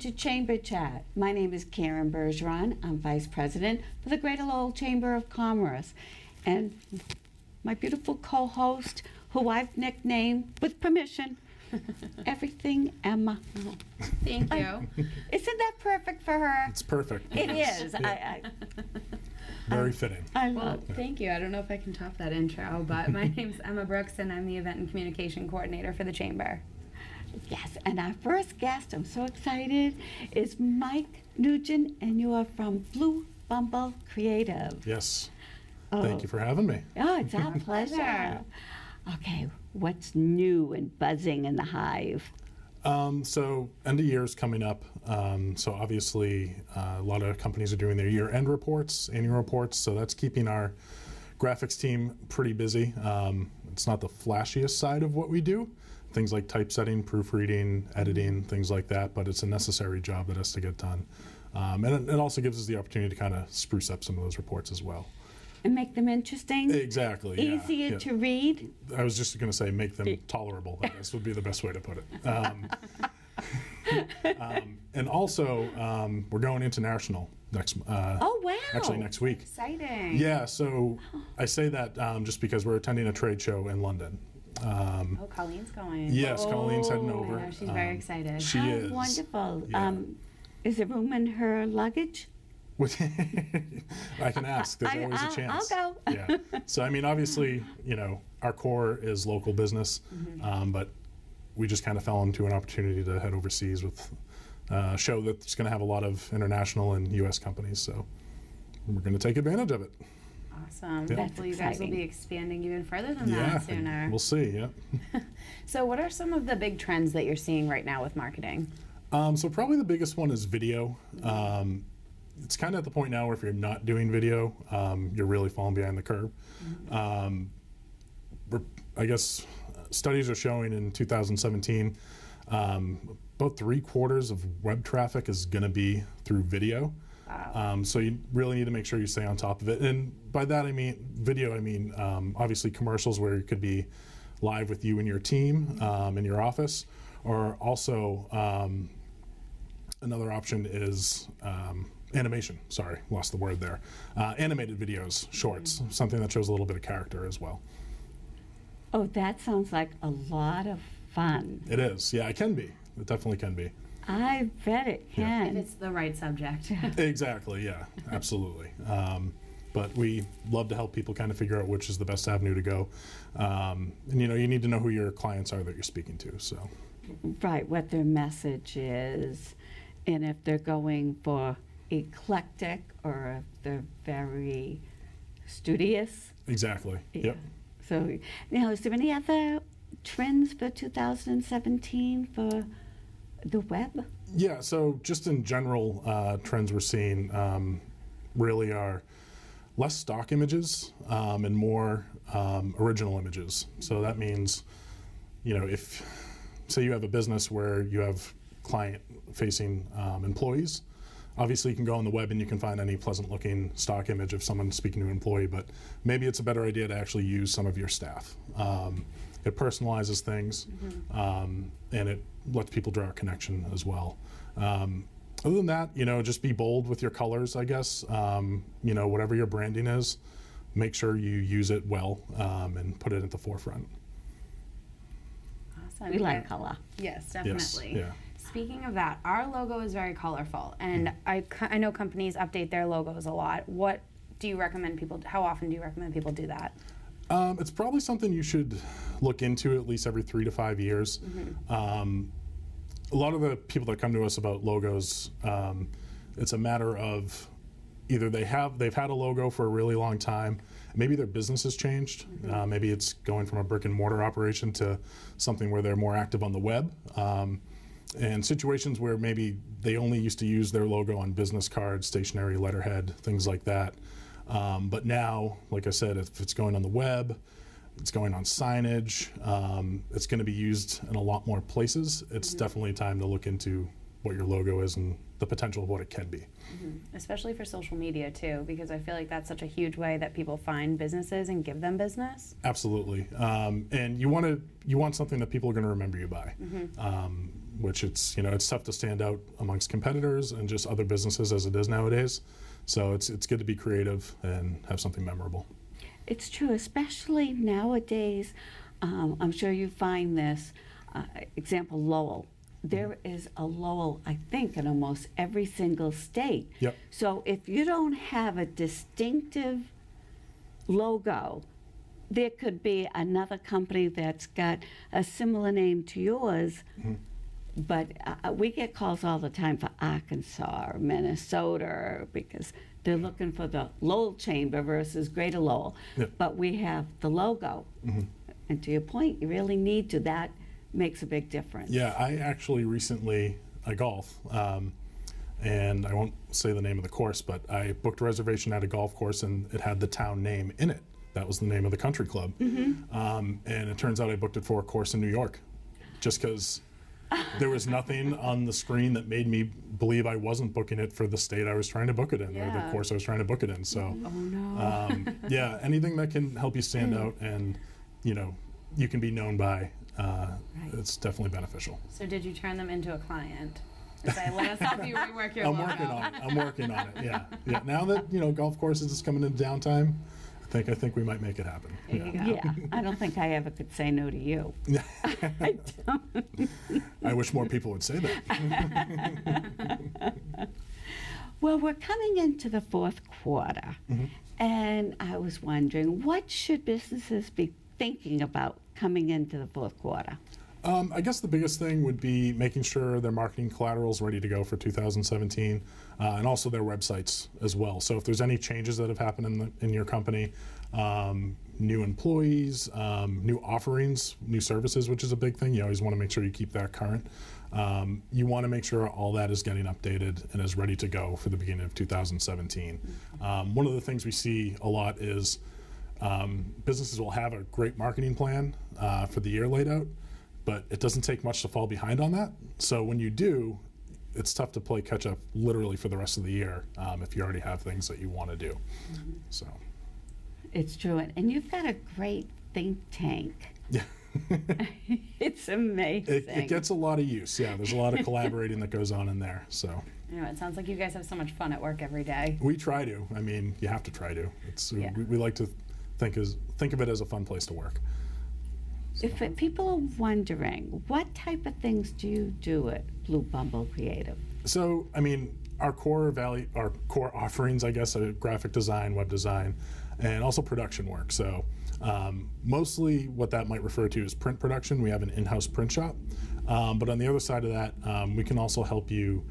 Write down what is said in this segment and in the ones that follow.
to Chamber Chat. My name is Karen Bergeron. I'm Vice President for the Greater Lowell Chamber of Commerce. And my beautiful co-host, who I've nicknamed, with permission, Everything Emma. Thank you. Isn't that perfect for her? It's perfect. It is. Yeah. Very fitting. I Well, love it. thank you. I don't know if I can top that intro, but my name's Emma Brooks, and I'm the Event and Communication Coordinator for the Chamber. Yes, and our first guest, I'm so excited, is Mike Nugent, and you are from Blue Bumble Creative. Yes. Oh. Thank you for having me. Oh, it's our pleasure. Okay, what's new and buzzing in the hive? So end of year is coming up. So obviously a lot of companies are doing their year-end reports, annual reports. So that's keeping our graphics team pretty busy. It's not the flashiest side of what we do. Things like typesetting, proofreading, editing, things like that. But it's a necessary job that has to get done. And it also gives us the opportunity to kind of spruce up some of those reports as well. And make them interesting? Exactly. Yeah, Easier yeah. to read? I was just going to say make them tolerable, I guess would be the best way to put it. And also, we're going international next. Oh, wow. Actually, next week. Exciting. Yeah. So I say that just because we're attending a trade show in London. Oh, Colleen's going. Yes, Colleen's heading I over. know, she's very excited. She How is wonderful. Yeah. Is there room in her luggage? I can ask. There's always a chance. I'll go. Yeah. So I mean, obviously, our core is local business, but we just kind of fell into an opportunity to head overseas with a show that's going to have a lot of international and U.S. companies. So we're going to take advantage of it. Awesome. Yeah. Hopefully you guys will exciting. be expanding even further than Yeah. that sooner. We'll see. Yeah. So what are some of the big trends that you're seeing right now with marketing? So probably the biggest one is video. It's kind of at the point now where if you're not doing video, you're really falling behind the curve. I guess studies are showing in 2017, about 3/4 of web traffic is going to be through video. Wow. So you really need to make sure you stay on top of it. And by that I mean video. I mean obviously commercials where it could be live with you and your team in your office, or also another option is animation. Sorry, lost the word there. Animated videos, shorts, something that shows a little bit of character as well. Oh, that sounds like a lot of fun. It is. Yeah, it can be. It definitely can be. I bet it If can. it's the right subject. Exactly. Yeah, absolutely. But we love to help people kind of figure out which is the best avenue to go. And you need to know who your clients are that you're speaking to. So. Right, what their message is, and if they're going for eclectic or if they're very studious. Exactly. Yeah. Yep. So now, is there any other trends for 2017 for the web? Yeah, so just in general, trends we're seeing really are less stock images and more original images. So that means, if, say you have a business where you have client-facing employees, obviously you can go on the web and you can find any pleasant-looking stock image of someone speaking to an employee, but maybe it's a better idea to actually use some of your staff. It personalizes things, and it lets people draw a connection as well. Other than that, just be bold with your colors, I guess. Whatever your branding is, make sure you use it well and put it at the forefront. Awesome. We like color. Yes, Yes, definitely. yeah. Speaking of that, our logo is very colorful, and I know companies update their logos a lot. What do you recommend people? How often do you recommend people do that? It's probably something you should look into at least every 3 to 5 years. A lot of the people that come to us about logos, it's a matter of either they've had a logo for a really long time, maybe their business has changed, maybe it's going from a brick and mortar operation to something where they're more active on the web, and situations where maybe they only used to use their logo on business cards, stationery, letterhead, things like that. But now, like I said, if it's going on the web, it's going on signage, it's going to be used in a lot more places. It's definitely time to look into what your logo is and the potential of what it can be. Especially for social media too, because I feel like that's such a huge way that people find businesses and give them business. Absolutely, and you want something that people are going to remember you by. which it's tough to stand out amongst competitors and just other businesses as it is nowadays. So it's good to be creative and have something memorable. It's true, especially nowadays. I'm sure you find this. Example, Lowell. There is a Lowell, I think, in almost every single state. Yep. So if you don't have a distinctive logo, there could be another company that's got a similar name to yours. But we get calls all the time for Arkansas or Minnesota because they're looking for the Lowell Chamber versus Greater Lowell. Yep. But we have the logo. And to your point, you really need to. That makes a big difference. Yeah, I golf, and I won't say the name of the course, but I booked a reservation at a golf course and it had the town name in it. That was the name of the country club. And it turns out I booked it for a course in New York just because there was nothing on the screen that made me believe I wasn't booking it for the state I was trying to book it in or the course I was trying to book it in. So, Oh, no. yeah, anything that can help you stand out and, you can be known by, it's definitely beneficial. So did you turn them into a client? And say, let us help you rework your I'm logo. working on it. Yeah. Now that golf courses is coming into downtime, I think we might make it happen. There you go. Yeah, I don't think I ever could say no to you. I don't. I wish more people would say that. Well, we're coming into the fourth quarter, and I was wondering, what should businesses be thinking about coming into the fourth quarter? I guess the biggest thing would be making sure their marketing collateral is ready to go for 2017, and also their websites as well. So if there's any changes that have happened in your company, new employees, new offerings, new services, which is a big thing, you always want to make sure you keep that current. You want to make sure all that is getting updated and is ready to go for the beginning of 2017. One of the things we see a lot is businesses will have a great marketing plan for the year laid out, but it doesn't take much to fall behind on that. So when you do, it's tough to play catch up literally for the rest of the year if you already have things that you want to do. So It's true, and you've got a great think tank. yeah. It's amazing. It gets a lot of use. Yeah, there's a lot of collaborating that goes on in there. So It sounds like you guys have so much fun at work every day. we try to. I mean, you have to try to. Yeah. We like to think of it as a fun place to work. If people are wondering, what type of things do you do at Blue Bumble Creative? So, I mean, our core offerings, I guess, are graphic design, web design, and also production work. So, mostly what that might refer to is print production. We have an in-house print shop, but on the other side of that, we can also help you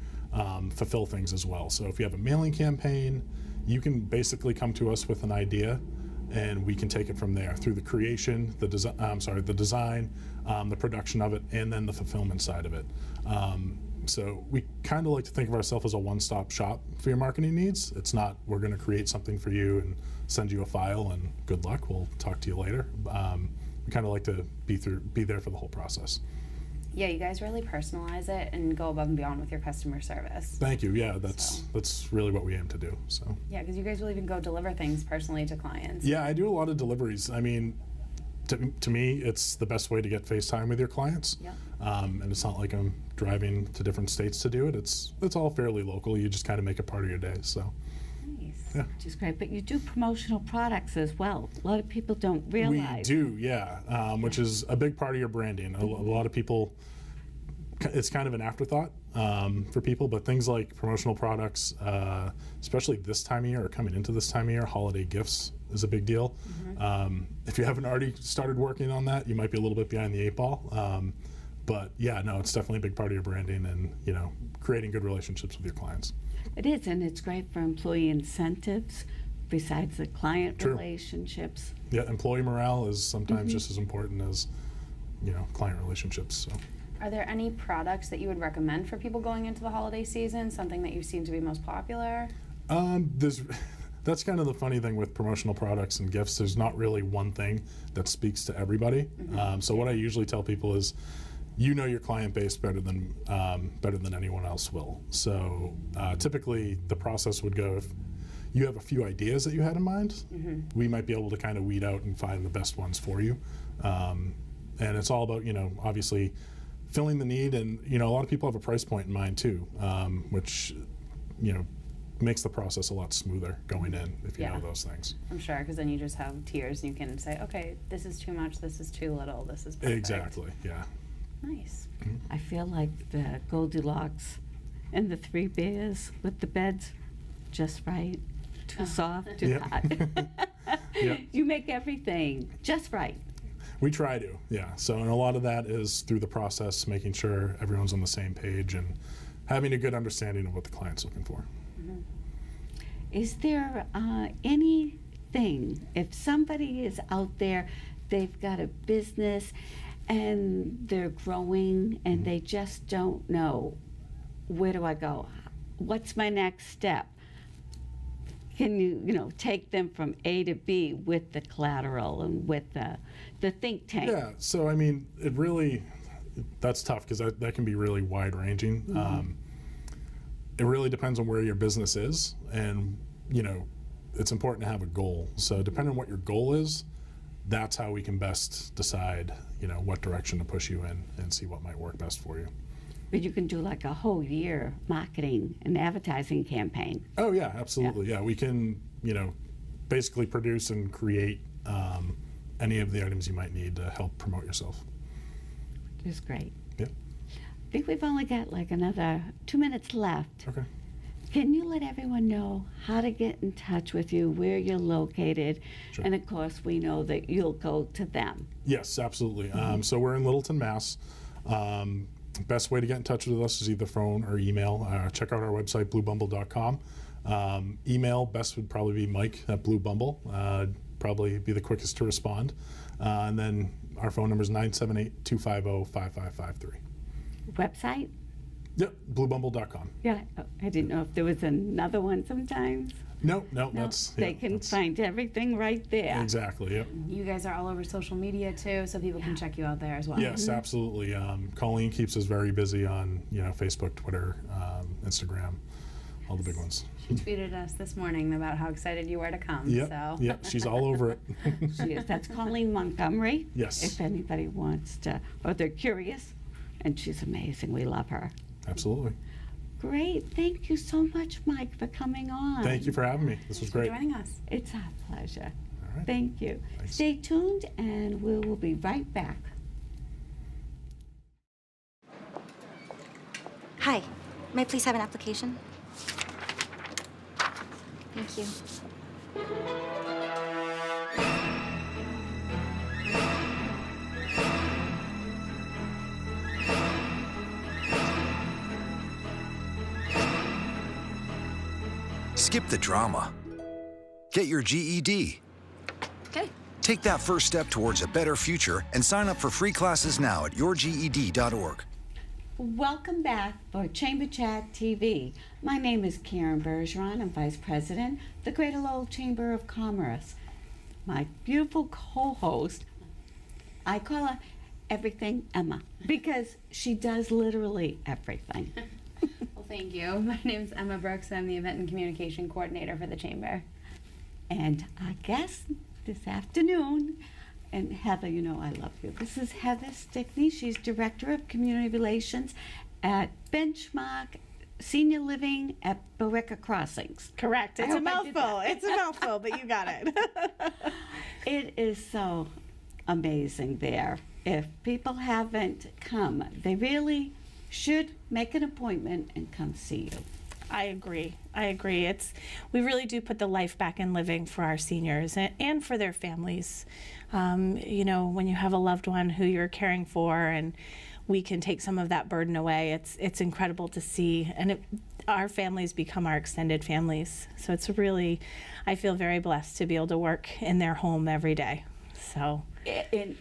fulfill things as well. So, if you have a mailing campaign, you can basically come to us with an idea, and we can take it from there through the creation, the design, the production of it, and then the fulfillment side of it. So we kind of like to think of ourselves as a one-stop shop for your marketing needs. It's not we're going to create something for you and send you a file and good luck. We'll talk to you later. We kind of like to be there for the whole process. Yeah, you guys really personalize it and go above and beyond with your customer service. Thank you. Yeah, that's really what we aim to do. So. Yeah, because you guys will even go deliver things personally to clients. Yeah, I do a lot of deliveries. I mean, to me, it's the best way to get FaceTime with your clients. Yeah. And it's not like I'm driving to different states to do it. It's all fairly local. You just kind of make it part of your day. So. Nice. Yeah. Which is great, but you do promotional products as well. A lot of people don't realize. We do, yeah, which is a big part of your branding. A lot of people, it's kind of an afterthought for people, but things like promotional products, especially this time of year or coming into this time of year, holiday gifts is a big deal. If you haven't already started working on that, you might be a little bit behind the eight ball. But yeah, no, it's definitely a big part of your branding and, creating good relationships with your clients. It is, and it's great for employee incentives besides the client True. relationships. Yeah, employee morale is sometimes just as important as, client relationships. So. Are there any products that you would recommend for people going into the holiday season? Something that you've seen to be most popular? That's kind of the funny thing with promotional products and gifts. There's not really one thing that speaks to everybody. So what I usually tell people is, your client base better than anyone else will. So typically the process would go, if you have a few ideas that you had in mind, we might be able to kind of weed out and find the best ones for you. And it's all about, obviously filling the need, and a lot of people have a price point in mind too, which makes the process a lot smoother going in if you Yeah. know those things. I'm sure, because then you just have tiers and you can say, okay, this is too much, this is too little, this is perfect. Exactly. Yeah. Nice. I feel like the Goldilocks and the Three Bears with the beds just right. Too soft, too Yep. hot. Yep. You make everything just right. We try to, yeah. So, and a lot of that is through the process, making sure everyone's on the same page and having a good understanding of what the client's looking for. Is there anything, if somebody is out there, they've got a business and they're growing and they just don't know, where do I go? What's my next step? Can you take them from A to B with the collateral and with the think tank? Yeah, so I mean, that's tough because that can be really wide ranging. It really depends on where your business is, and it's important to have a goal. So depending on what your goal is, that's how we can best decide what direction to push you in and see what might work best for you. But you can do like a whole year marketing and advertising campaign. Oh yeah, absolutely. Yeah, we can basically produce and create any of the items you might need to help promote yourself. Which is great. Yep. I think we've only got like another 2 minutes left. Okay. Can you let everyone know how to get in touch with you, where you're located? Sure. And of course, we know that you'll go to them. Yes, absolutely. So we're in Littleton, Mass. Best way to get in touch with us is either phone or email. Check out our website, bluebumble.com. Email, best would probably be Mike at Blue Bumble. Probably be the quickest to respond. And then our phone number is 978-250-5553. Website? Yep, bluebumble.com. Yeah, I didn't know if there was another one sometimes. No, No, that's... they yeah, can that's- find everything right there. Exactly, yep. You guys are all over social media too, so people can check you out there as well. Yes, absolutely. Colleen keeps us very busy on Facebook, Twitter, Instagram, all the big ones. She tweeted us this morning about how excited you were to come. Yep, So. yep, she's all over it. She is. That's Colleen Montgomery. Yes. If anybody wants to, or they're curious. And she's amazing. We love her. Absolutely. Great. Thank you so much, Mike, for coming on. Thank you for having me. This was For great. joining us. It's our pleasure. All right. Thank you. Thanks. Stay tuned, and we will be right back. Hi, may I please have an application? Thank you. Skip the drama. Get your GED. Okay. Take that first step towards a better future and sign up for free classes now at yourged.org. Welcome back for Chamber Chat TV. My name is Karen Bergeron. I'm Vice President of the Greater Lowell Chamber of Commerce. My beautiful co-host, I call her Everything Emma, because she does literally everything. Well, thank you. My name's Emma Brooks. I'm the Event and Communication Coordinator for the Chamber. And our guest this afternoon, and Heather, I love you. This is Heather Stickney. She's Director of Community Relations at Benchmark Senior Living at Billerica Crossings. Correct. It's I a hope I did mouthful. It's a mouthful, but you got it. It is so amazing there. If people haven't come, they really should make an appointment and come see you. I agree. We really do put the life back in living for our seniors and for their families. When you have a loved one who you're caring for, and we can take some of that burden away, it's incredible to see. And our families become our extended families. So it's really, I feel very blessed to be able to work in their home every day. So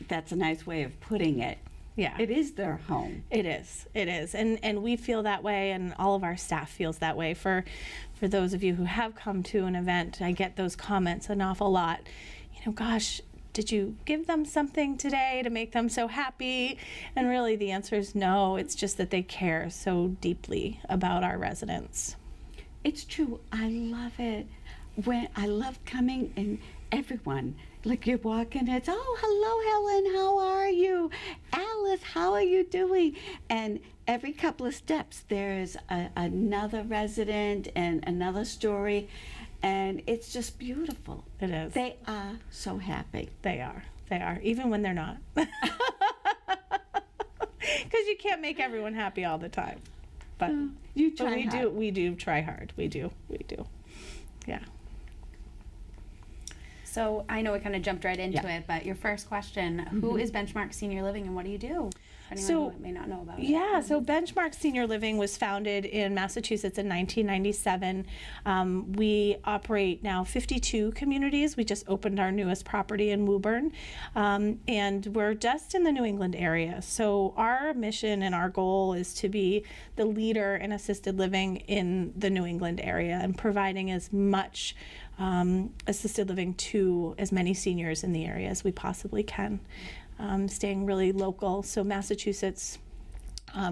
That's a nice way of putting it. yeah. It is their home. It is. And we feel that way, and all of our staff feels that way. For those of you who have come to an event, I get those comments an awful lot. Gosh, did you give them something today to make them so happy? And really the answer is no. It's just that they care so deeply about our residents. It's true. I love it. I love coming and everyone, like you walk in, it's, oh, hello, Helen, how are you? Alan, Elizabeth, how are you doing? And every couple of steps, there's another resident and another story. And it's just beautiful. It is. They are so happy. They are. They are, even when they're not. Because you can't make everyone happy all the time. But, You but try hard. we do try hard. We do. Yeah. So I know we kind of jumped right into Yeah. it, but your first question, who is Benchmark Senior Living and what do you do? For anyone So- who may not know about it. Yeah, so Benchmark Senior Living was founded in Massachusetts in 1997. We operate now 52 communities. We just opened our newest property in Woburn, and we're just in the New England area. So our mission and our goal is to be the leader in assisted living in the New England area and providing as much assisted living to as many seniors in the area as we possibly can. Staying really local. So Massachusetts,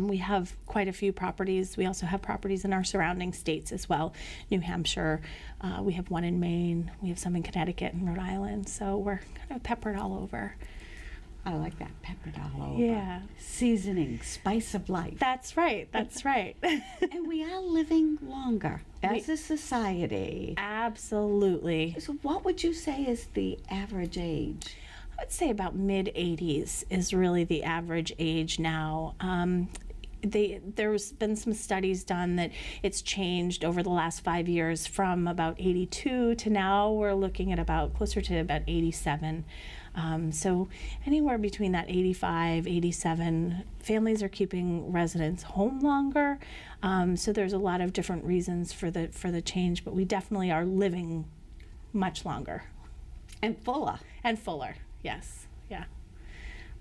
we have quite a few properties. We also have properties in our surrounding states as well. New Hampshire, we have one in Maine, we have some in Connecticut and Rhode Island. So we're kind of peppered all over. I like that, peppered all over. Yeah. Seasoning, spice of life. That's right, that's right. And we are living longer as a society. Absolutely. So what would you say is the average age? I would say about mid-80s is really the average age now. There's been some studies done that it's changed over the last 5 years from about 82 to now we're looking at about closer to about 87. So anywhere between that 85, 87, families are keeping residents home longer. So there's a lot of different reasons for the change, but we definitely are living much longer And fuller. and fuller. Yes. Yeah.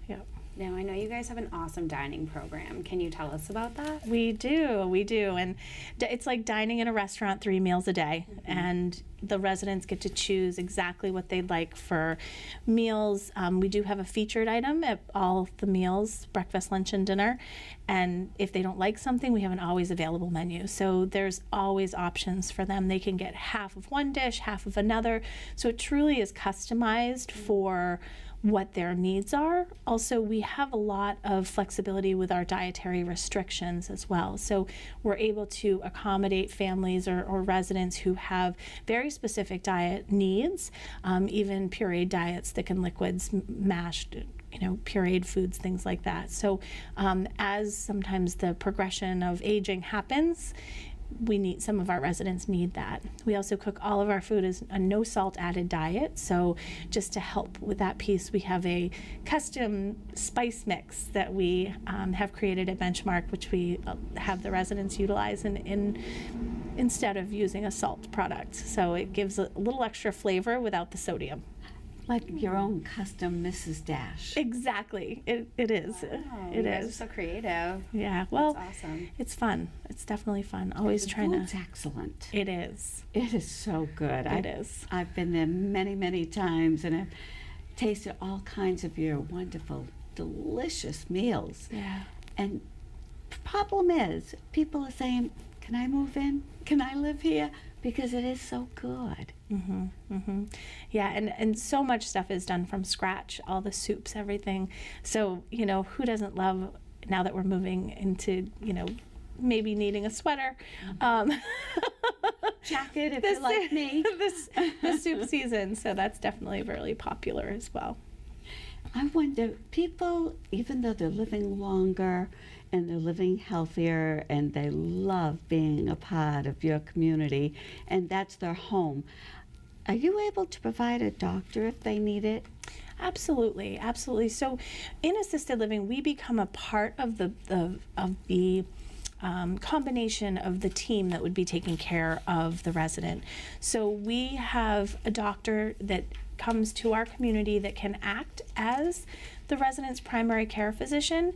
Yep. Now, I know you guys have an awesome dining program. Can you tell us about that? We do. And it's like dining in a restaurant 3 meals a day. And the residents get to choose exactly what they'd like for meals. We do have a featured item at all the meals, breakfast, lunch, and dinner. And if they don't like something, we have an always available menu. So there's always options for them. They can get half of one dish, half of another. So it truly is customized for what their needs are. Also, we have a lot of flexibility with our dietary restrictions as well. So we're able to accommodate families or residents who have very specific diet needs, even pureed diets, thickened liquids, mashed, pureed foods, things like that. So as sometimes the progression of aging happens, some of our residents need that. We also cook all of our food as a no salt added diet. So just to help with that piece, we have a custom spice mix that we have created at Benchmark, which we have the residents utilize instead of using a salt product. So it gives a little extra flavor without the sodium. Like your own custom Mrs. Dash. Exactly. It is. Oh, It you guys are is. so creative. Yeah. Well, That's awesome. it's fun. It's definitely fun. Always The trying food's to. excellent. It is. It is so good. It is. I've been there many, many times and I've tasted all kinds of your wonderful, delicious meals. Yeah. And the problem is, people are saying, can I move in? Can I live here? Because it is so good. Yeah, and so much stuff is done from scratch, all the soups, everything. So, who doesn't love, now that we're moving into, maybe needing a sweater, Jacket, if you like me. the soup season. So that's definitely really popular as well. I wonder, people, even though they're living longer and they're living healthier and they love being a part of your community and that's their home, are you able to provide a doctor if they need it? Absolutely, absolutely. So in assisted living, we become a part of the combination of the team that would be taking care of the resident. So we have a doctor that comes to our community that can act as the resident's primary care physician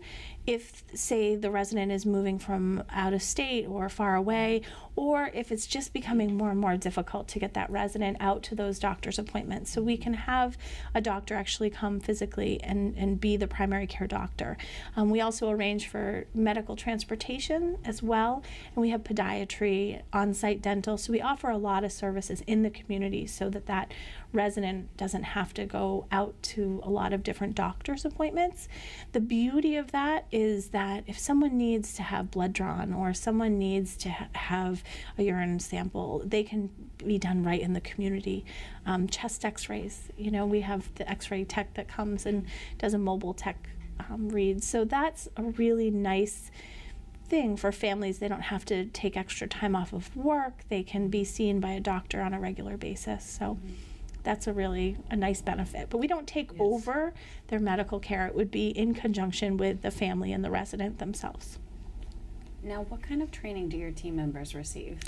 if, say, the resident is moving from out of state or far away, or if it's just becoming more and more difficult to get that resident out to those doctor's appointments. So we can have a doctor actually come physically and be the primary care doctor. We also arrange for medical transportation as well, and we have podiatry, on-site dental. So we offer a lot of services in the community so that resident doesn't have to go out to a lot of different doctor's appointments. The beauty of that is that if someone needs to have blood drawn or someone needs to have a urine sample, they can be done right in the community. Chest x-rays, we have the x-ray tech that comes and does a mobile tech read. So that's a really nice thing for families. They don't have to take extra time off of work. They can be seen by a doctor on a regular basis. So that's a nice benefit. But we don't take over their medical care. It would be in conjunction with the family and the resident themselves. Now, what kind of training do your team members receive?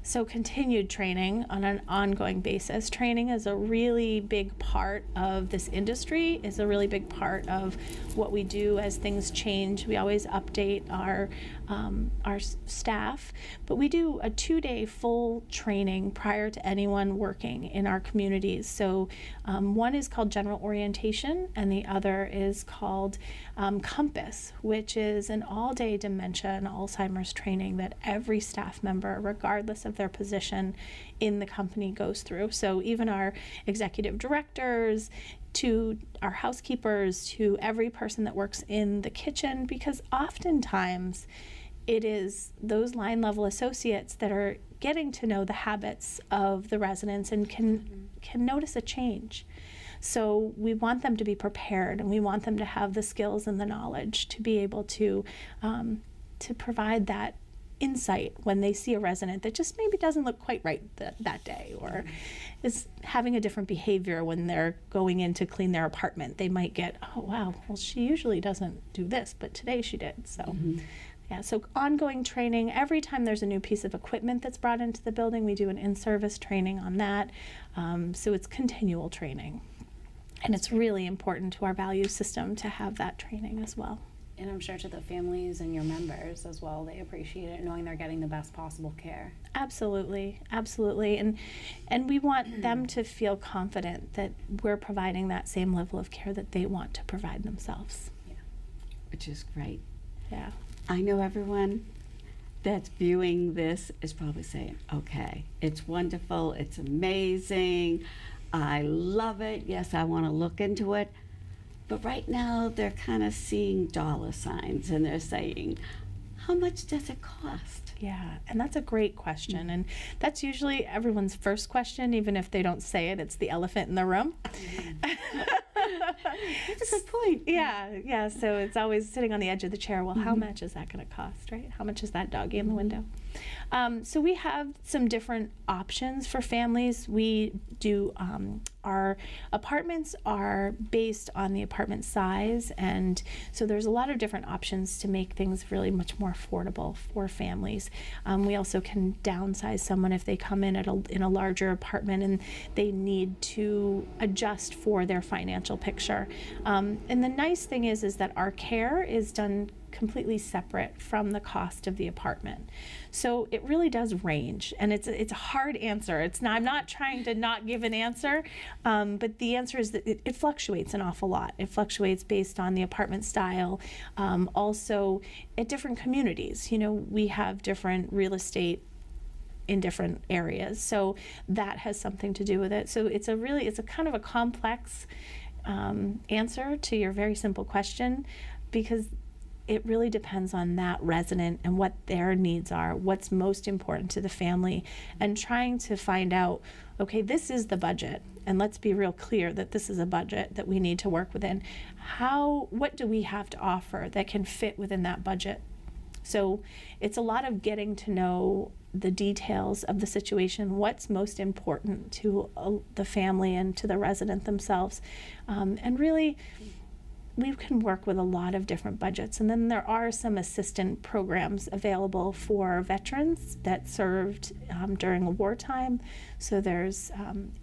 So continued training on an ongoing basis. Training is a really big part of this industry, is a really big part of what we do as things change. We always update our staff, but we do a 2-day full training prior to anyone working in our communities. So one is called General Orientation, and the other is called Compass, which is an all-day dementia and Alzheimer's training that every staff member, regardless of their position in the company, goes through. So even our executive directors, to our housekeepers, to every person that works in the kitchen, because oftentimes it is those line level associates that are getting to know the habits of the residents and can notice a change. So we want them to be prepared, and we want them to have the skills and the knowledge to be able to provide that insight when they see a resident that just maybe doesn't look quite right that day, or is having a different behavior when they're going in to clean their apartment. They might get, oh wow, well she usually doesn't do this, but today she did. So yeah, so ongoing training. Every time there's a new piece of equipment that's brought into the building, we do an in-service training on that. So it's continual training. And it's really important to our value system to have that training as well. And I'm sure to the families and your members as well, they appreciate it, knowing they're getting the best possible care. Absolutely, absolutely. And we want them to feel confident that we're providing that same level of care that they want to provide themselves. Yeah. Which is great. Yeah. I know everyone that's viewing this is probably saying, okay, it's wonderful, it's amazing, I love it, yes, I want to look into it. But right now, they're kind of seeing dollar signs, and they're saying, how much does it cost? Yeah, and that's a great question. And that's usually everyone's first question, even if they don't say it. It's the elephant in the room. That's a good point. Yeah. So it's always sitting on the edge of the chair. Well, how much is that going to cost, right? How much is that doggy in the window? So we have some different options for families. We do, our apartments are based on the apartment size, and so there's a lot of different options to make things really much more affordable for families. We also can downsize someone if they come in in a larger apartment and they need to adjust for their financial picture. And the nice thing is that our care is done completely separate from the cost of the apartment. So it really does range, and it's a hard answer. I'm not trying to not give an answer, but the answer is that it fluctuates an awful lot. It fluctuates based on the apartment style. Also, at different communities, we have different real estate in different areas, so that has something to do with it. So it's a kind of a complex answer to your very simple question, because it really depends on that resident and what their needs are, what's most important to the family, and trying to find out, okay, this is the budget, and let's be real clear that this is a budget that we need to work within. What do we have to offer that can fit within that budget? So it's a lot of getting to know the details of the situation, what's most important to the family and to the resident themselves, and really, we can work with a lot of different budgets. And then there are some assistant programs available for veterans that served during wartime. So there's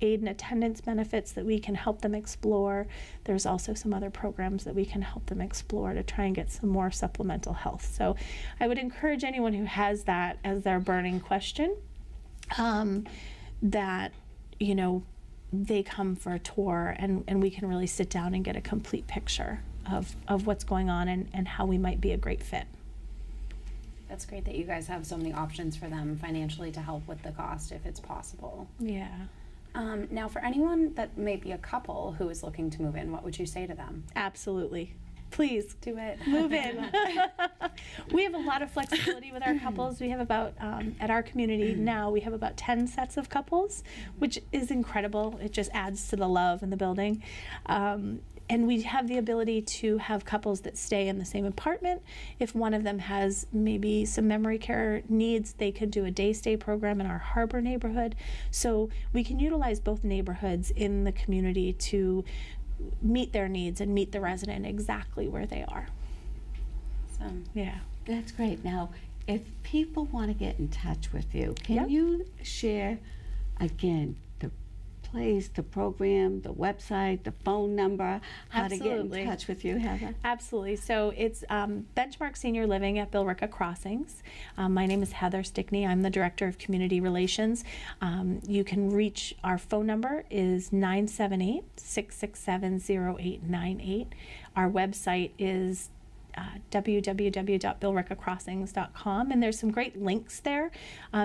aid and attendance benefits that we can help them explore. There's also some other programs that we can help them explore to try and get some more supplemental health. So I would encourage anyone who has that as their burning question, that, they come for a tour, and we can really sit down and get a complete picture of what's going on and how we might be a great fit. That's great that you guys have so many options for them financially to help with the cost if it's possible. Yeah. Now, for anyone that may be a couple who is looking to move in, what would you say to them? Absolutely. Please Do it. move in. We have a lot of flexibility with our couples. We have about, at our community now, we have about 10 sets of couples, which is incredible. It just adds to the love in the building. And we have the ability to have couples that stay in the same apartment. If one of them has maybe some memory care needs, they could do a day stay program in our Harbor neighborhood. So we can utilize both neighborhoods in the community to meet their needs and meet the resident exactly where they are. Awesome. Yeah. That's great. Now, if people want to get in touch with you, can Yep. you share again the place, the program, the website, the phone number, how to Absolutely. get in touch with you, Heather? Absolutely. So it's Benchmark Senior Living at Billerica Crossings. My name is Heather Stickney. I'm the Director of Community Relations. You can reach, our phone number is 978-667-0898. Our website is www.billricacrossings.com, and there's some great links there.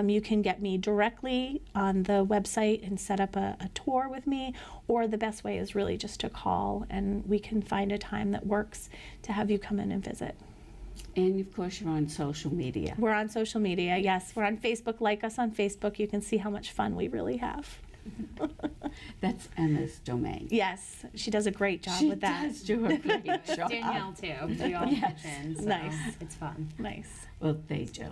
You can get me directly on the website and set up a tour with me, or the best way is really just to call, and we can find a time that works to have you come in and visit. And of course, you're on social media. We're on social media, yes. We're on Facebook. Like us on Facebook. You can see how much fun we really have. That's Emma's domain. Yes, she does a great job She with that. does do a great job. Danielle too. We all mentioned, so Nice. it's fun. Nice. Well, they do.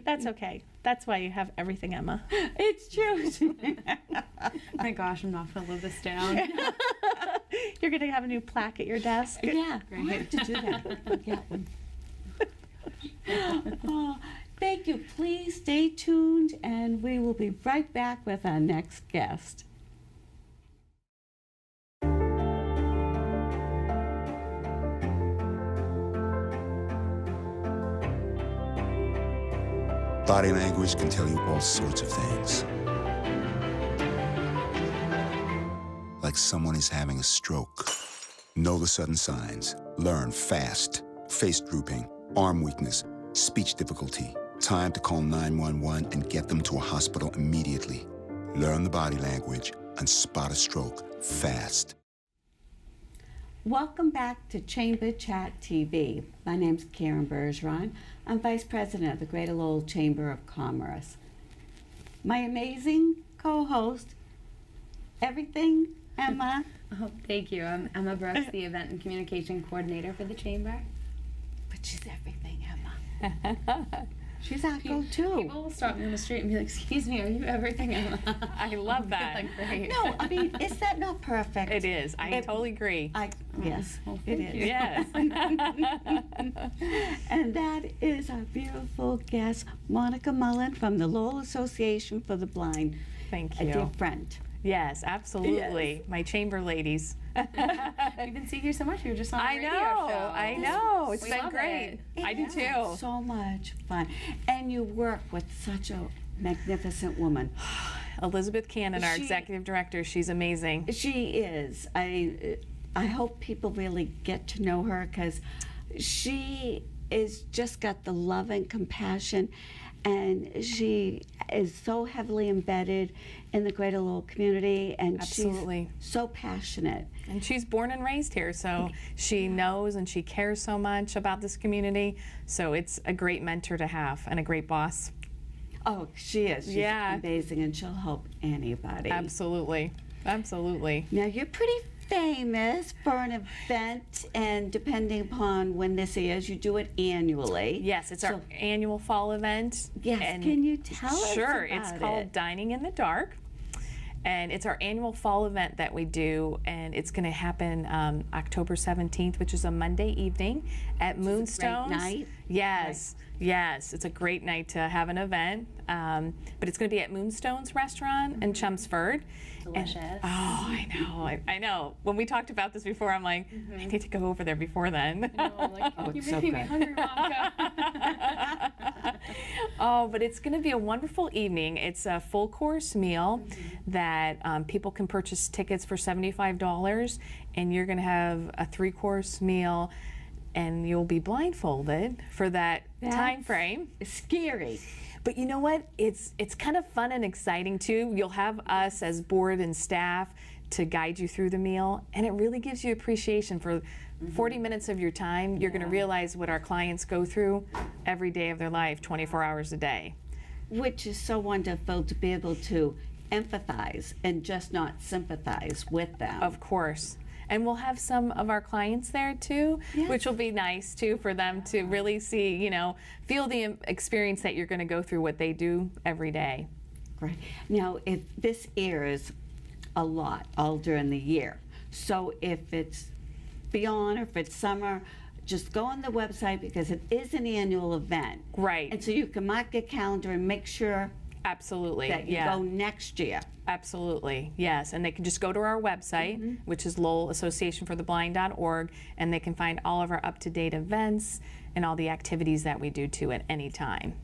That's okay. That's why you have everything, Emma. It's true. My gosh, I'm not gonna live this down. You're going to have a new plaque at your desk. Yeah, we have to do that. Get one. Oh, thank you. Please stay tuned, and we will be right back with our next guest. Body language can tell you all sorts of things. Like someone is having a stroke. Know the sudden signs. Learn fast. Face drooping, arm weakness, speech difficulty. Time to call 911 and get them to a hospital immediately. Learn the body language and spot a stroke fast. Welcome back to Chamber Chat TV. My name's Karen Bergeron. I'm Vice President of the Greater Lowell Chamber of Commerce. My amazing co-host, everything, Emma. Oh, thank you. I'm Emma Brooks, the Event and Communication Coordinator for the Chamber. But she's everything, Emma. She's our go-to. People will stop me on the street and be like, "Excuse me, are you everything, Emma?" I love that. Like, great. No, I mean, is that not perfect? It is. I totally agree. Yes, it is. Yes. And that is our beautiful guest, Monica Mullen from the Lowell Association for the Blind. Thank A dear you. friend. Yes, absolutely. My chamber ladies. We've been seeing you so much. You were just on a I radio know. show. I know. It's We been love great. it. I do too. So much fun. And you work with such a magnificent woman. Elizabeth Cannon, our She- executive director, she's amazing. She is. I hope people really get to know her because she is just got the love and compassion, and she is so heavily embedded in the Greater Lowell community, and Absolutely. she's so passionate. And she's born and raised here, so she knows and she cares so much about this community. So it's a great mentor to have and a great boss. Oh, she is. She's Yeah. amazing, and she'll help anybody. Absolutely. Absolutely. Now, you're pretty famous for an event, and depending upon when this is, you do it annually. Yes, it's our So- annual fall event. Yes, and can you tell us Sure, it's about called it? Dining in the Dark. And it's our annual fall event that we do, and it's going to happen October 17th, which is a Monday evening at Moonstones. night? Yes, yes, it's a great night to have an event. But it's going to be at Moonstones Restaurant in Chelmsford. Delicious. Oh, I know, I know. When we talked about this before, I'm like, I need to go over there before then. Oh, like, Oh, you're it's so making me good. hungry, Monica. Oh, but it's going to be a wonderful evening. It's a full course meal that people can purchase tickets for $75, and you're going to have a 3-course meal. and you'll be blindfolded for that time frame. Scary. But you know what? It's kind of fun and exciting too. You'll have us as board and staff to guide you through the meal, and it really gives you appreciation for 40 minutes of your time. You're going to realize what our clients go through every day of their life, 24 hours a day. Which is so wonderful to be able to empathize and just not sympathize with them. Of course. And we'll have some of our clients there too, which will be nice too for them to really see, you know, feel the experience that you're going to go through what they do every day. Right. Now, if this airs a lot all during the year, so if it's beyond or if it's summer, just go on the website because it is an annual event. Right. And so you can mark your calendar and make sure Absolutely. that you go next year. Absolutely, yes. And they can just go to our website, which is LowellAssociationForTheBlind.org, and they can find all of our up-to-date events and all the activities that we do too at any time.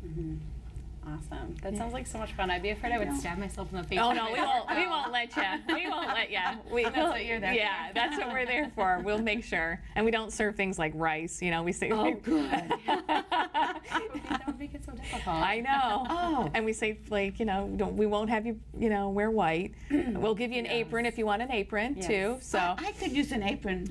Awesome. That sounds like so much fun. I'd be afraid I would stab myself in the face. Oh no, we won't let you. We won't let you. That's what you're there for. Yeah, that's what we're there for. We'll make sure. And we don't serve things like rice, you know, we say Oh, good. That would make it so difficult. I know. Oh. And we say, like, you know, we won't have you, you know, wear white. We'll give you an apron if you want an apron too. So I could use an apron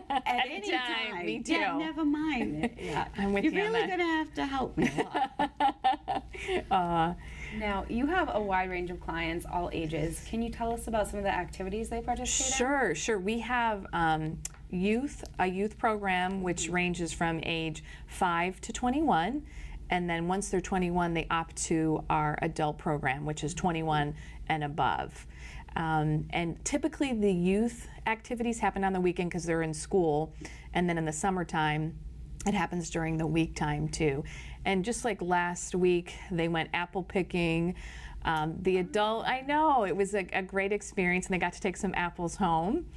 at any Anytime, time. me too. Yeah, never mind. Yeah. I'm with You're you on really that. going to have to help me a lot. Now, you have a wide range of clients, all ages. Can you tell us about some of the activities they participate in? Sure. We have a youth program which ranges from age 5 to 21. And then once they're 21, they opt to our adult program, which is 21 and above. And typically the youth activities happen on the weekend because they're in school. And then in the summertime, it happens during the week time too. And just like last week, they went apple picking. The adult, I know, it was a great experience, and they got to take some apples home.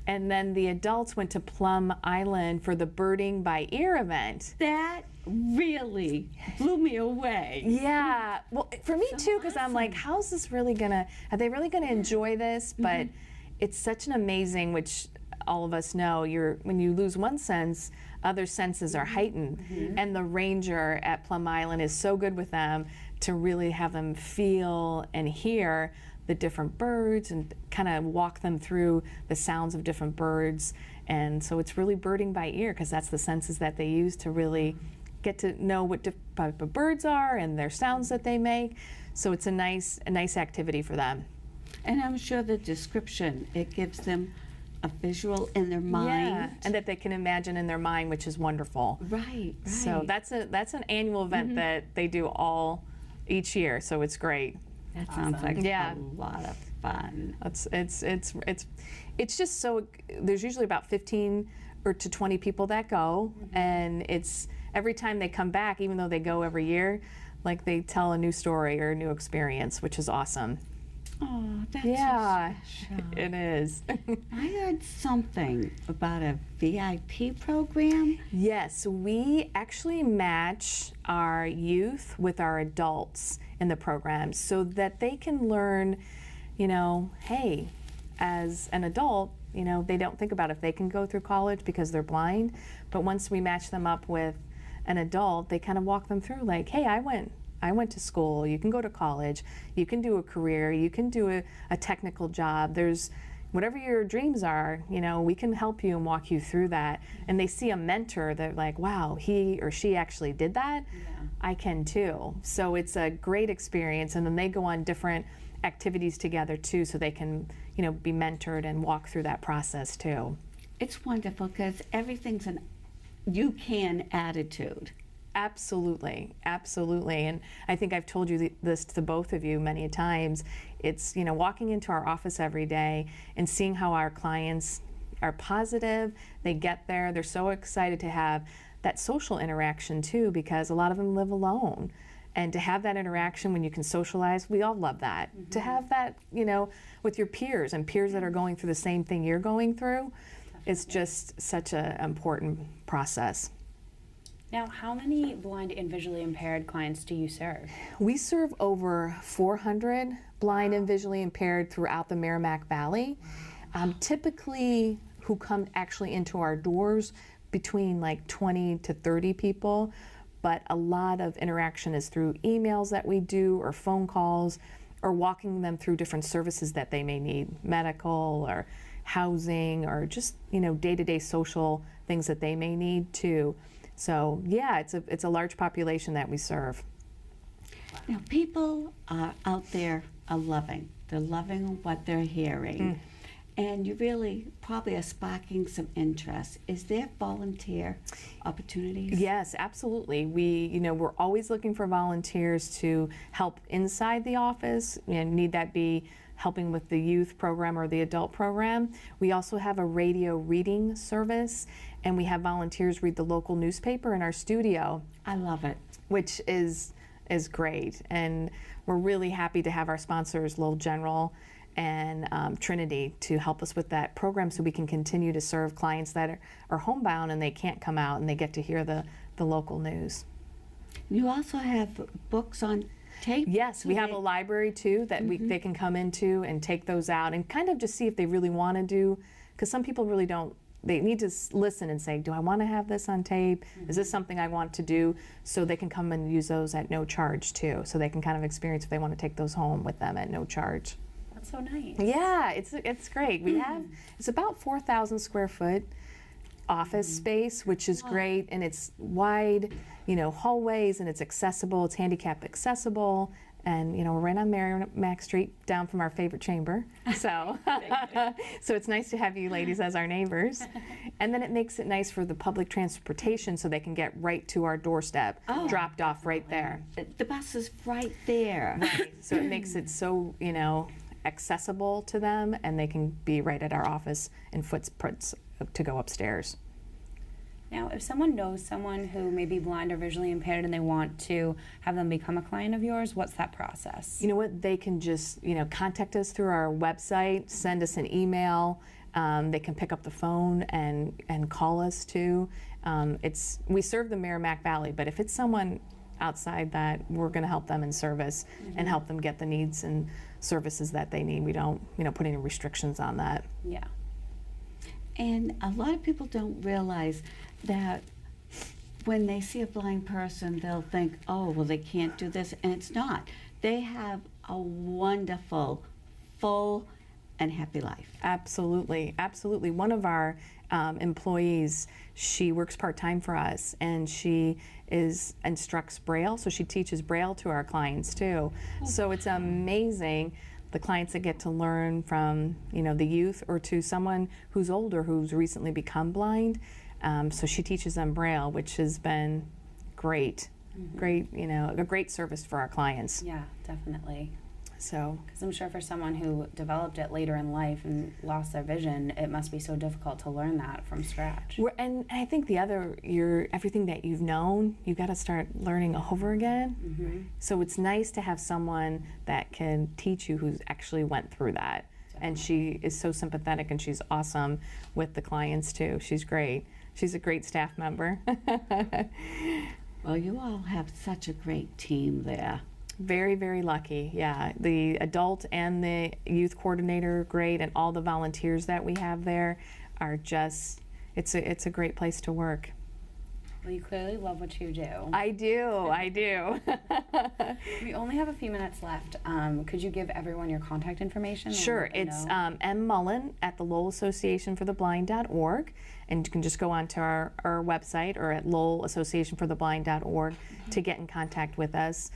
And then the adults went to Plum Island for the Birding by Ear event. That really blew me away. Yeah, well, for me too, because I'm like, how's this really gonna, are they really gonna enjoy this? But it's such an amazing, which all of us know, when you lose one sense, other senses are heightened. And the ranger at Plum Island is so good with them to really have them feel and hear the different birds and kind of walk them through the sounds of different birds. And so it's really birding by ear, because that's the senses that they use to really get to know what type of birds are and their sounds that they make. So it's a nice activity for them. And I'm sure the description, it gives them a visual in their mind. Yeah, and that they can imagine in their mind, which is wonderful. Right. So that's an annual event that they do each year. So it's great. That sounds like Yeah. a lot of fun. It's just so, there's usually about 15 or to 20 people that go, and it's every time they come back, even though they go every year, like they tell a new story or a new experience, which is awesome. Oh, that's Yeah, so special. it is. I heard something about a VIP program. Yes, we actually match our youth with our adults in the program so that they can learn, you know, hey, as an adult, you know, they don't think about if they can go through college because they're blind. But once we match them up with an adult, they kind of walk them through like, hey, I went to school, you can go to college, you can do a career, you can do a technical job. There's whatever your dreams are, you know, we can help you and walk you through that. And they see a mentor, they're like, wow, he or she actually did that. I can too. So it's a great experience. And then they go on different activities together too, so they can, you know, be mentored and walk through that process too. It's wonderful because everything's an you can attitude. Absolutely. And I think I've told you this to both of you many times. It's, you know, walking into our office every day and seeing how our clients are positive, they get there, they're so excited to have that social interaction too, because a lot of them live alone. And to have that interaction when you can socialize, we all love that. To have that, you know, with your peers and peers that are going through the same thing you're going through, it's just such an important process. Now, how many blind and visually impaired clients do you serve? We serve over 400 blind and visually impaired throughout the Merrimack Valley. Typically, who come actually into our doors between like 20 to 30 people, but a lot of interaction is through emails that we do or phone calls or walking them through different services that they may need, medical or housing or just, you know, day-to-day social things that they may need too. So yeah, it's a large population that we serve. Now, people are out there are loving. They're loving what they're hearing. And you really probably are sparking some interest. Is there volunteer opportunities? Yes, absolutely. We're always looking for volunteers to help inside the office, and need that be helping with the youth program or the adult program. We also have a radio reading service, and we have volunteers read the local newspaper in our studio, I love it. which is great. And we're really happy to have our sponsors, Lowell General and Trinity, to help us with that program so we can continue to serve clients that are homebound and they can't come out and they get to hear the local news. You also have books on tape? Yes, we have Okay. a library too that they can come into and take those out and kind of just see if they really want to do, because some people really don't, they need to listen and say, do I want to have this on tape? Is this something I want to do? So they can come and use those at no charge too. So they can kind of experience if they want to take those home with them at no charge. That's so nice. Yeah, it's great. We have, it's about 4,000 square foot office space, which is great, and it's wide, hallways, and it's accessible. It's handicap accessible, and we're right on Merrimack Street, down from our favorite chamber. So, so it's nice to have you ladies as our neighbors, and then it makes it nice for the public transportation, so they can get right to our doorstep, dropped off right there. The bus is right there. Right. So it makes it so accessible to them, and they can be right at our office in footprints to go upstairs. Now, if someone knows someone who may be blind or visually impaired and they want to have them become a client of yours, what's that process? You know what? They can just contact us through our website, send us an email. They can pick up the phone and call us too. We serve the Merrimack Valley, but if it's someone outside that, we're going to help them in service and help them get the needs and services that they need. We don't put any restrictions on that. Yeah. And a lot of people don't realize that when they see a blind person, they'll think, oh, well, they can't do this, and it's not. They have a wonderful, full, and happy life. Absolutely, absolutely. One of our employees, she works part-time for us, and she instructs Braille, so she teaches Braille to our clients too. So it's amazing, the clients that get to learn from the youth or to someone who's older who's recently become blind. So she teaches them Braille, which has been great, a great service for our clients. Yeah, definitely. So, Because I'm sure for someone who developed it later in life and lost their vision, it must be so difficult to learn that from scratch. and I think everything that you've known, you got to start learning over again. So it's nice to have someone that can teach you who's actually went through that. And she is so sympathetic, and she's awesome with the clients too. She's great. She's a great staff member. Well, you all have such a great team there. Very, very lucky. Yeah, the adult and the youth coordinator are great, and all the volunteers that we have there are just, it's a great place to work. Well, you clearly love what you do. I do. We only have a few minutes left. Could you give everyone your contact information? Sure, it's M. Mullen at the Lowell Association for the Blind.org, and you can just go onto our website or at LowellAssociationForTheBlind.org to get in contact with us.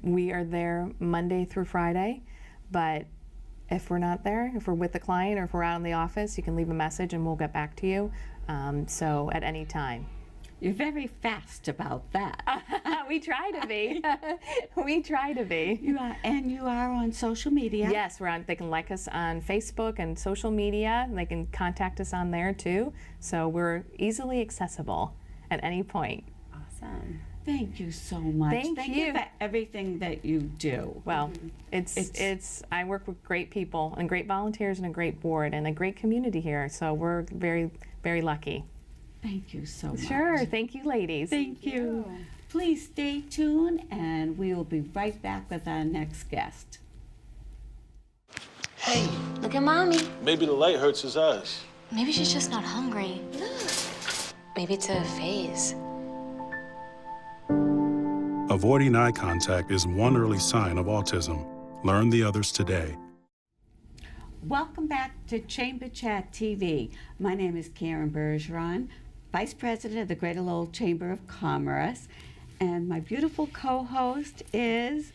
We are there Monday through Friday, but if we're not there, if we're with the client or if we're out in the office, you can leave a message and we'll get back to you, so at any time. You're very fast about that. We try to be. We try to be. You are, and you are on social media. Yes, we're on. They can like us on Facebook and social media. And they can contact us on there too. So we're easily accessible at any point. Awesome. Thank you so much. Thank you. for everything that you do. Well, I work with great people and great volunteers and a great board and a great community here. So we're very, very lucky. Thank you so much. Sure. Thank you, ladies. Thank you. Please stay tuned, and we will be right back with our next guest. Hey, look at Mommy. Maybe the light hurts his eyes. Maybe she's just not hungry. Look. Maybe it's a phase. Avoiding eye contact is one early sign of autism. Learn the others today. Welcome back to Chamber Chat TV. My name is Karen Bergeron, Vice President of the Greater Lowell Chamber of Commerce, and my beautiful co-host is...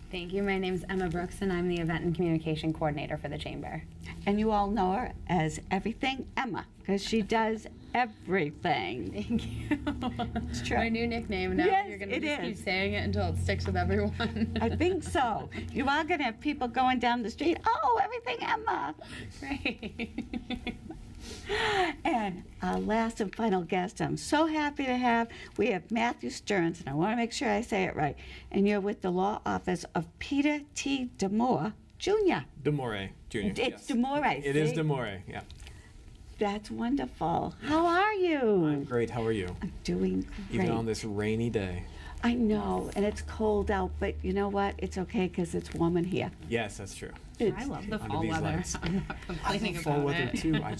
Thank you. My name is Emma Brooks, and I'm the Event and Communication Coordinator for the Chamber. And you all know her as Everything Emma, because she does everything. Thank you. It's true. My new nickname now. Yes, You're going to it just is. keep saying it until it sticks with everyone. I think so. You are going to have people going down the street, oh, Everything Emma. Great. And our last and final guest I'm so happy to have, we have Matthew Stearns, and I want to make sure I say it right. And you're with the law office of Peter T. DeMore Jr. DeMore Jr. It's yes. DeMore, It is see? DeMore, yeah. That's wonderful. How are you? I'm great. How are you? I'm doing great. Even on this rainy day. I know, and it's cold out, but you know what? It's okay because it's warm in here. Yes, that's true. I love the Under fall these weather. lights. I'm not I complaining love fall about weather it. too. I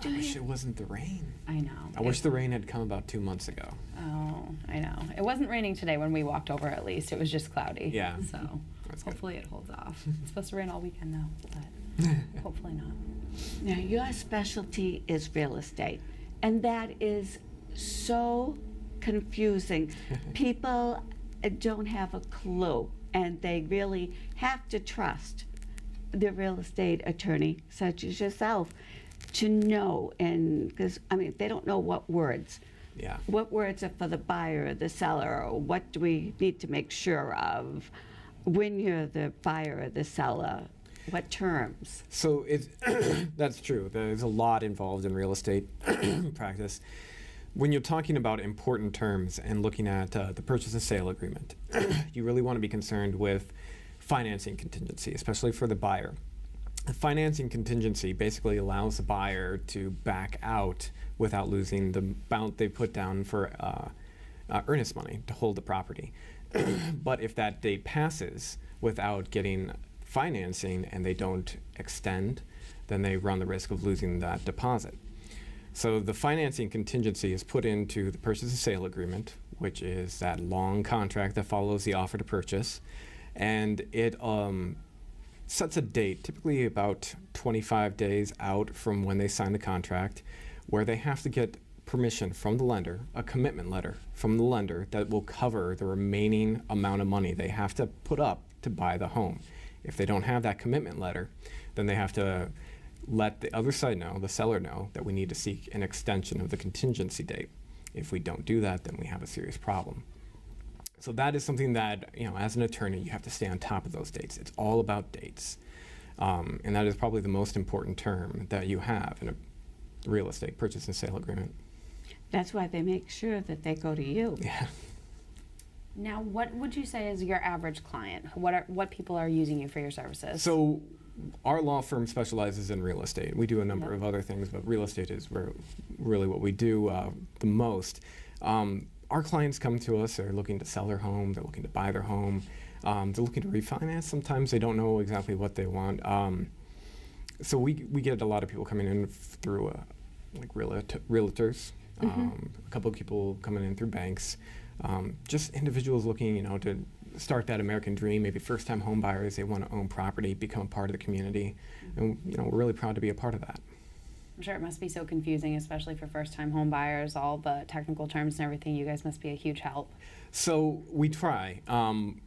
wish it wasn't the rain. I know. I wish the rain had come about 2 months ago. Oh, I know. It wasn't raining today when we walked over, at least. It was just cloudy. Yeah. So That's good. hopefully it holds off. It's supposed to rain all weekend though, but hopefully not. Now, your specialty is real estate, and that is so confusing. People don't have a clue, and they really have to trust the real estate attorney, such as yourself, to know. And because, I mean, they don't know what words. Yeah. What words are for the buyer or the seller, or what do we need to make sure of when you're the buyer or the seller? What terms? So it's that's true. There's a lot involved in real estate practice. When you're talking about important terms and looking at the purchase and sale agreement, you really want to be concerned with financing contingency, especially for the buyer. The financing contingency basically allows the buyer to back out without losing the amount they put down for earnest money to hold the property. But if that date passes without getting financing and they don't extend, then they run the risk of losing that deposit. So the financing contingency is put into the purchase and sale agreement, which is that long contract that follows the offer to purchase. And it sets a date, typically about 25 days out from when they sign the contract, where they have to get permission from the lender, a commitment letter from the lender that will cover the remaining amount of money they have to put up to buy the home. If they don't have that commitment letter, then they have to let the other side know, the seller know, that we need to seek an extension of the contingency date. If we don't do that, then we have a serious problem. So that is something that, you know, as an attorney, you have to stay on top of those dates. It's all about dates. And that is probably the most important term that you have in a real estate purchase and sale agreement. That's why they make sure that they go to you. Yeah. Now, what would you say is your average client? What people are using you for your services? So our law firm specializes in real estate. We do a number of other things, but real estate is really what we do the most. Our clients come to us, they're looking to sell their home, they're looking to buy their home, they're looking to refinance. Sometimes they don't know exactly what they want. So we get a lot of people coming in through like realtors, a couple of people coming in through banks, just individuals looking, you know, to start that American dream, maybe first-time home buyers, they want to own property, become a part of the community, and you know, we're really proud to be a part of that. I'm sure it must be so confusing, especially for first-time home buyers, all the technical terms and everything. You guys must be a huge help. So we try.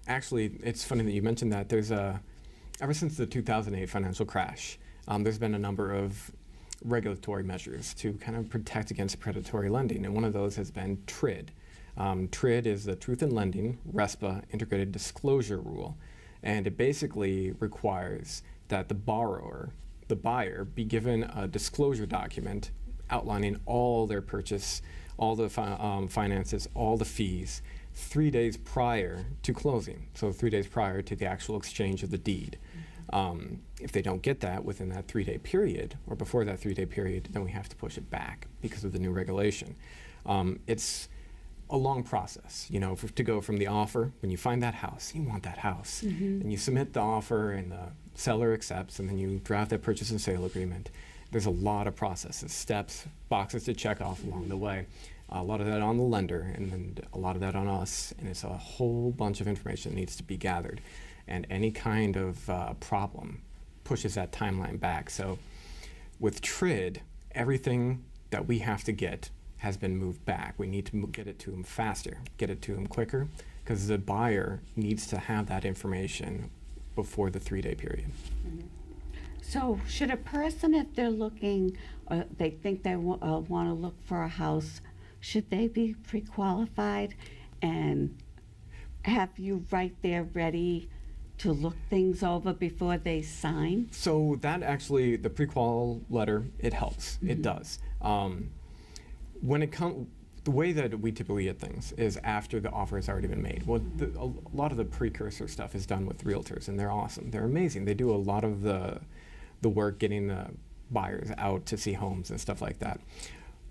Actually, it's funny that you mentioned that. There's ever since the 2008 financial crash, there's been a number of regulatory measures to kind of protect against predatory lending, and one of those has been TRID. TRID is the Truth in Lending RESPA Integrated Disclosure Rule, and it basically requires that the buyer, be given a disclosure document outlining all their purchase, all the finances, all the fees, 3 days prior to closing, so 3 days prior to the actual exchange of the deed. If they don't get that within that 3-day period, or before that 3-day period, then we have to push it back because of the new regulation. It's a long process, you know, to go from the offer, when you find that house, you want that house, and you submit the offer and the seller accepts, and then you draft that purchase and sale agreement, there's a lot of processes, steps, boxes to check off along the way. A lot of that on the lender, and then a lot of that on us, and it's a whole bunch of information that needs to be gathered. And any kind of problem pushes that timeline back. So with TRID, everything that we have to get has been moved back. We need to get it to them faster, get it to them quicker, because the buyer needs to have that information before the 3-day period. So should a person, if they're looking, or they think they want to look for a house, should they be pre-qualified and have you right there ready to look things over before they sign? So that actually, the pre-qual letter, it helps. It does. When it comes, the way that we typically get things is after the offer has already been made. Well, a lot of the precursor stuff is done with realtors, and they're awesome. They're amazing. They do a lot of the work getting the buyers out to see homes and stuff like that.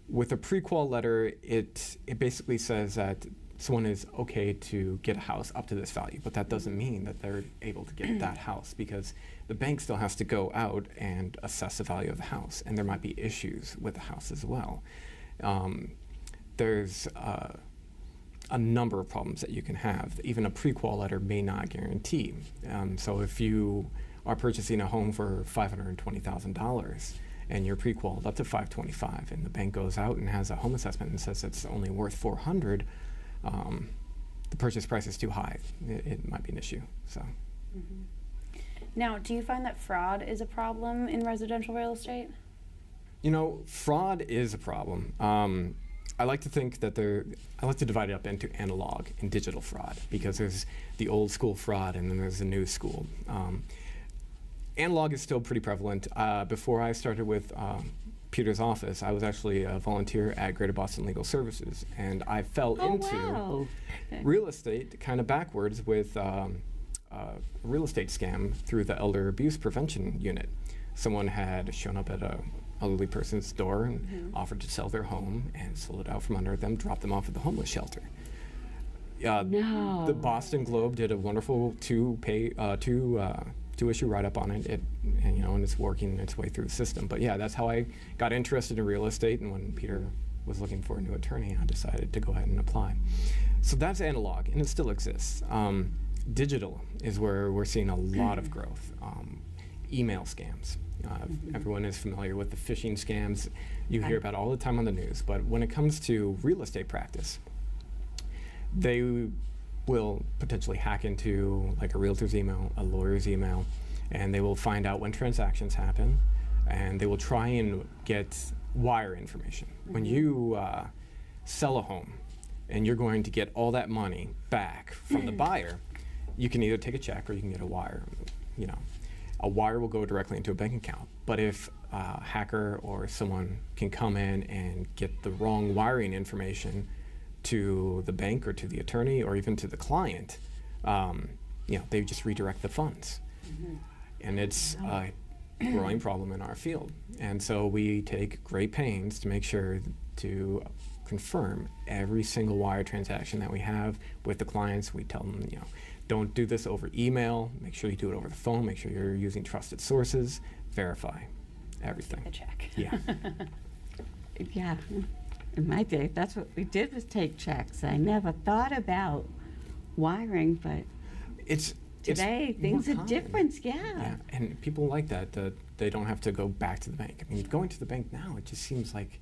With a pre-qual letter, it basically says that someone is okay to get a house up to this value, but that doesn't mean that they're able to get that house, because the bank still has to go out and assess the value of the house, and there might be issues with the house as well. There's a number of problems that you can have. Even a pre-qual letter may not guarantee. So if you are purchasing a home for $520,000 and you're pre-qualified up to $525,000, and the bank goes out and has a home assessment and says it's only worth $400,000, the purchase price is too high. It might be an issue. So. Now, do you find that fraud is a problem in residential real estate? You know, fraud is a problem. I like to think that I like to divide it up into analog and digital fraud, because there's the old school fraud and then there's the new school. Analog is still pretty prevalent. Before I started with Peter's office, I was actually a volunteer at Greater Boston Legal Services, and I fell into real estate kind of backwards with a real estate scam through the Elder Abuse Prevention Unit. Someone had shown up at a elderly person's door and offered to sell their home, and sold it out from under them, dropped them off at the homeless shelter. The Boston Globe did a wonderful two-issue write-up on it. And it's working its way through the system. But yeah, that's how I got interested in real estate. And when Peter was looking for a new attorney, I decided to go ahead and apply. So that's analog, and it still exists. Digital is where we're seeing a lot of growth. Email scams. Everyone is familiar with the phishing scams. You hear about all the time on the news. But when it comes to real estate practice, they will potentially hack into like a realtor's email, a lawyer's email, and they will find out when transactions happen, and they will try and get wire information. When you sell a home and you're going to get all that money back from the buyer, you can either take a check or you can get a wire. A wire will go directly into a bank account. But if a hacker or someone can come in and get the wrong wiring information to the bank or to the attorney or even to the client, they just redirect the funds. And it's a growing problem in our field. And so we take great pains to make sure to confirm every single wire transaction that we have with the clients. We tell them, don't do this over email. Make sure you do it over the phone. Make sure you're using trusted sources. Verify everything. A check. Yeah. Yeah. In my day, that's what we did, was take checks. I never thought about wiring, but today things are different. Yeah, and people like that. They don't have to go back to the bank. I mean, going to the bank now, it just seems like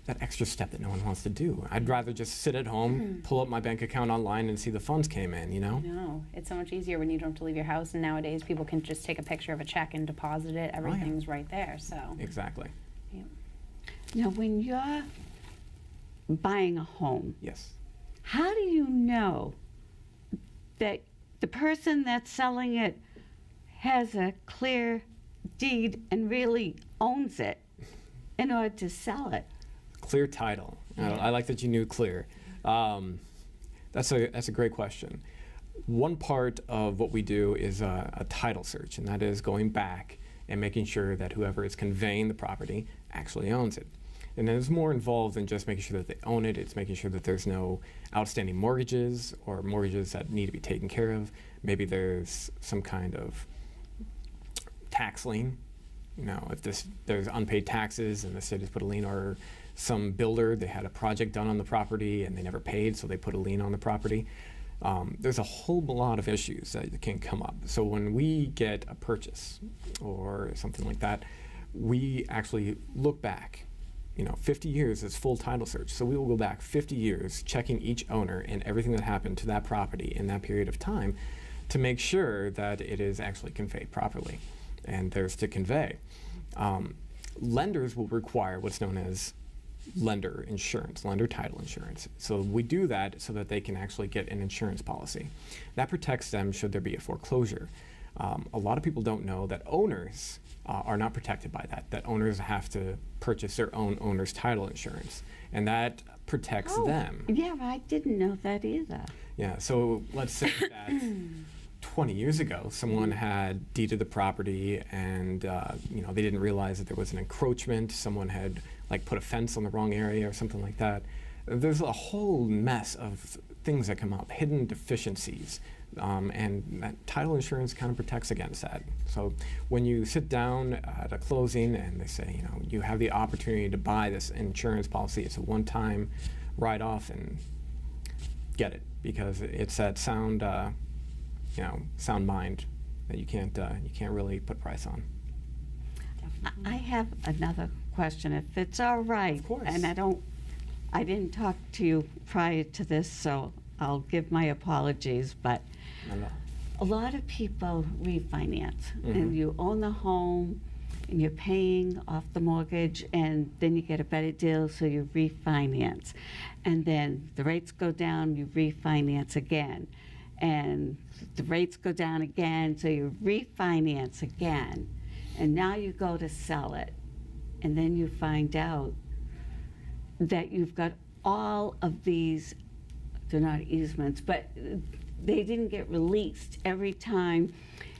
that extra step that no one wants to do. I'd rather just sit at home, pull up my bank account online, and see the funds came in. No, it's so much easier when you don't have to leave your house, and nowadays people can just take a picture of a check and deposit it. Everything's right there. So exactly. Yeah. Now, when you're buying a home, yes, how do you know that the person that's selling it has a clear deed and really owns it in order to sell it? Clear title. I like that you knew clear. That's a great question. One part of what we do is a title search, and that is going back and making sure that whoever is conveying the property actually owns it. And there's more involved than just making sure that they own it. It's making sure that there's no outstanding mortgages or mortgages that need to be taken care of. Maybe there's some kind of tax lien, You know, if there's unpaid taxes and the city's put a lien, or some builder, they had a project done on the property and they never paid, so they put a lien on the property. There's a whole lot of issues that can come up. So when we get a purchase or something like that, we actually look back. 50 years is full title search. So we will go back 50 years, checking each owner and everything that happened to that property in that period of time to make sure that it is actually conveyed properly and there's to convey. Lenders will require what's known as lender insurance, lender title insurance. So we do that so that they can actually get an insurance policy. That protects them should there be a foreclosure. A lot of people don't know that owners are not protected by that owners have to purchase their own owner's title insurance, and that protects them. Yeah, I didn't know that either. Yeah, so let's say that 20 years ago, someone had deeded the property and they didn't realize that there was an encroachment, someone had put a fence on the wrong area or something like that. There's a whole mess of things that come up, hidden deficiencies. And that title insurance kind of protects against that. So when you sit down at a closing and they say, you have the opportunity to buy this insurance policy, it's a one-time write-off, and get it, because it's that sound mind that you can't really put price on. I have another question, if it's all right. Of course. And I didn't talk to you prior to this, so I'll give my apologies, but a lot of people refinance, and you own the home and you're paying off the mortgage, and then you get a better deal, so you refinance, and then the rates go down, you refinance again, and the rates go down again, so you refinance again, and now you go to sell it, and then you find out that you've got all of these, they're not easements, but they didn't get released. Every time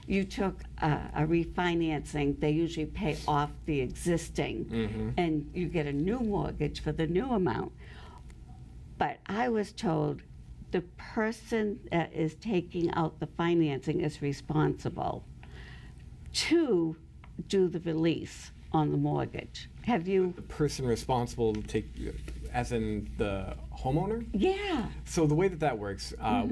you took a refinancing, they usually pay off the existing, and you get a new mortgage for the new amount. But I was told the person that is taking out the financing is responsible to do the release on the mortgage. Have you? The person responsible to take, as in the homeowner? Yeah. So the way that works, a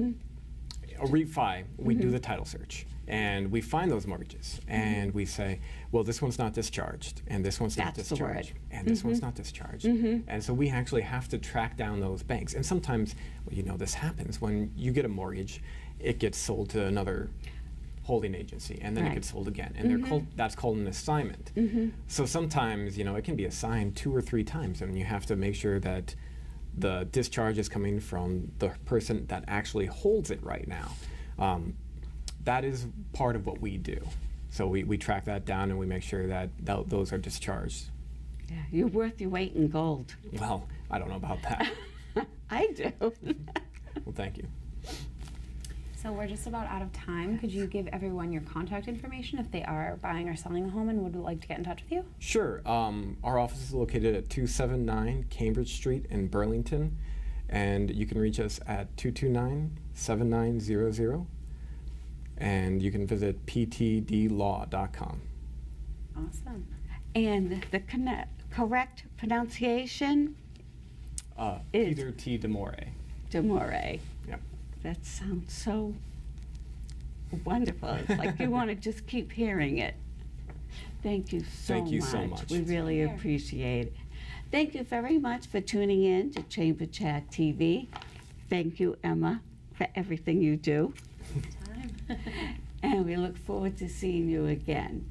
refi, we do the title search, and we find those mortgages, and we say, well, this one's not discharged, and this one's not That's the discharged, word. and this one's not discharged. And so we actually have to track down those banks. And sometimes, this happens when you get a mortgage, it gets sold to another holding agency, and then it gets sold again, and that's called an assignment. So sometimes, it can be assigned 2 or 3 times, and you have to make sure that the discharge is coming from the person that actually holds it right now. That is part of what we do. So we track that down, and we make sure that those are discharged. Yeah, you're worth your weight in gold. Well, I don't know about that. I do. Well, thank you. So we're just about out of time. Could you give everyone your contact information if they are buying or selling a home and would like to get in touch with you? Sure. Our office is located at 279 Cambridge Street in Burlington, and you can reach us at 229-7900, and you can visit ptdlaw.com. Awesome. And the correct pronunciation? Peter T. DeMore. DeMore. Yep. That sounds so wonderful. It's like you want to just keep hearing it. Thank you so much. Thank you so much. We really appreciate it. Thank you very much for tuning in to Chamber Chat TV. Thank you, Emma, for everything you do. And we look forward to seeing you again.